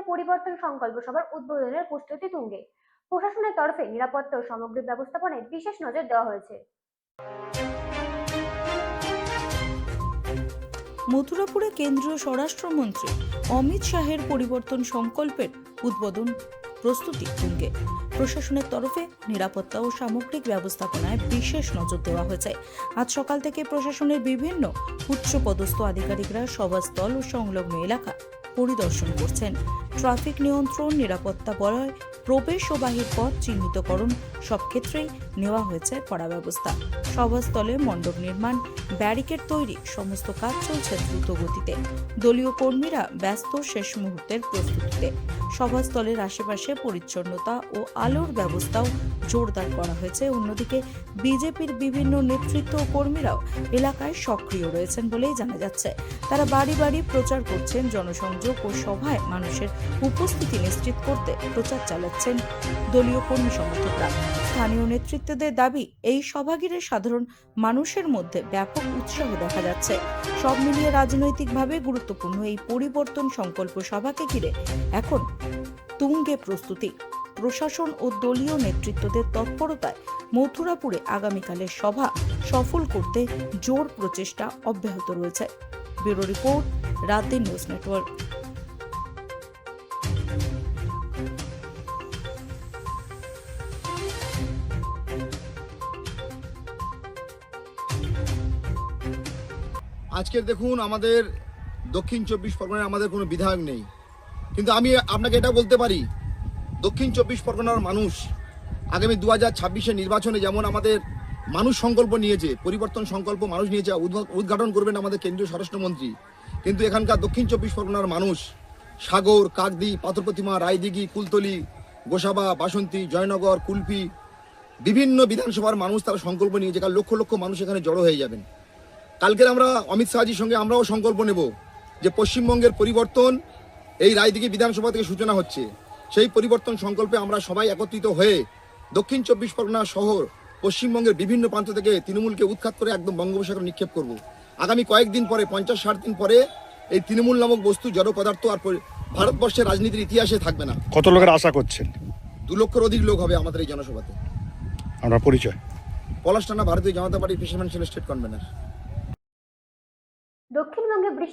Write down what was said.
পরিবর্তন সংকল্প সভার উদ্বোধনের প্রস্তুতি তুঙ্গে। প্রশাসনের তরফে নিরাপত্তা ও সামগ্রিক ব্যবস্থাপনায় বিশেষ নজর দেওয়া হয়েছে। মথুরাপুরে কেন্দ্রীয় স্বরাষ্ট্রমন্ত্রী অমিত শাহের পরিবর্তন সংকল্পের উদ্বোধন প্রস্তুতি তুঙ্গে। প্রশাসনের তরফে নিরাপত্তা ও সামগ্রিক ব্যবস্থাপনায় বিশেষ নজর দেওয়া হয়েছে। আজ সকাল থেকে প্রশাসনের বিভিন্ন উচ্চপদস্থ আধিকারিকরা সভাস্থল ও সংলগ্ন এলাকা পরিদর্শন করছেন। ট্রাফিক নিয়ন্ত্রণ, নিরাপত্তা বলয়, প্রবেশ ও বাহির পথ চিহ্নিতকরণ সব ক্ষেত্রেই নেওয়া হয়েছে কড়া ব্যবস্থা। সভাস্থলে মণ্ডপ নির্মাণ, ব্যারিকেড তৈরি সমস্ত কাজ চলছে দ্রুত গতিতে। দলীয় কর্মীরা ব্যস্ত শেষ মুহূর্তের প্রস্তুতিতে। সভাস্থলের আশেপাশে পরিচ্ছন্নতা ও আলোর ব্যবস্থাও জোরদার করা হয়েছে। অন্যদিকে বিজেপির বিভিন্ন নেতৃত্ব ও কর্মীরাও এলাকায় সক্রিয় রয়েছেন বলেই জানা যাচ্ছে। তারা বাড়ি বাড়ি প্রচার করছেন, জনসংযোগ ও সভায় মানুষের উপস্থিতি নিশ্চিত করতে প্রচার চালাচ্ছেন দলীয় কর্মী সমর্থকরা। স্থানীয় নেতৃত্বদের দাবি, এই সভা ঘিরে সাধারণ মানুষের মধ্যে ব্যাপক উৎসাহ দেখা যাচ্ছে। সব মিলিয়ে রাজনৈতিকভাবে গুরুত্বপূর্ণ এই পরিবর্তন সংকল্প সভাকে ঘিরে এখন তুঙ্গে প্রস্তুতি। প্রশাসন ও দলীয় নেতৃত্বদের তৎপরতায় মথুরাপুরে আগামীকালের সভা সফল করতে জোর প্রচেষ্টা অব্যাহত রয়েছে। Bureau report, রাতদিন news network. আজকের দেখুন, আমাদের দক্ষিণ 24 পরগনায় আমাদের কোনো বিধায়ক নেই, কিন্তু আমি আপনাকে এটা বলতে পারি, দক্ষিণ 24 পরগনার মানুষ আগামী 2026-এর নির্বাচনে যেমন আমাদের মানুষ সংকল্প নিয়েছে, পরিবর্তন সংকল্প মানুষ নিয়েছে, উদ্ঘাটন করবেন আমাদের কেন্দ্রীয় স্বরাষ্ট্রমন্ত্রী, কিন্তু এখানকার দক্ষিণ 24 পরগনার মানুষ সাগর, কাকদ্বীপ, পাথর প্রতিমা, রায়দিঘি, কুলতলি, গোসাবা, বাসন্তী, জয়নগর, কুলপি, বিভিন্ন বিধানসভার মানুষ তারা সংকল্প নিয়েছে। কারণ লক্ষ লক্ষ মানুষ এখানে জড়ো হয়ে যাবেন। কালকের আমরা অমিত শাহজির সঙ্গে আমরাও সংকল্প নেব যে পশ্চিমবঙ্গের পরিবর্তন এই রায়দিঘি বিধানসভা থেকে সূচনা হচ্ছে। সেই পরিবর্তন সংকল্পে আমরা সবাই একত্রিত হয়ে দক্ষিণ 24 পরগনা শহর পশ্চিমবঙ্গের বিভিন্ন প্রান্ত থেকে তৃণমূলকে উৎখাত করে একদম বঙ্গোপসাগরে নিক্ষেপ করব। আগামী কয়েকদিন পরে, 50-60 দিন পরে এই তৃণমূল নামক বস্তু, জড় পদার্থ আর ভারতবর্ষের রাজনীতির ইতিহাসে থাকবে না। কত লোকের আশা করছেন? 2 লক্ষের অধিক লোক হবে আমাদের এই জনসভাতে। আমরা পরিচয় পলাশ টানা, ভারতীয় জনতা পার্টির ফিশারম্যান সেলের স্টেট কনভেনার। দক্ষিণবঙ্গে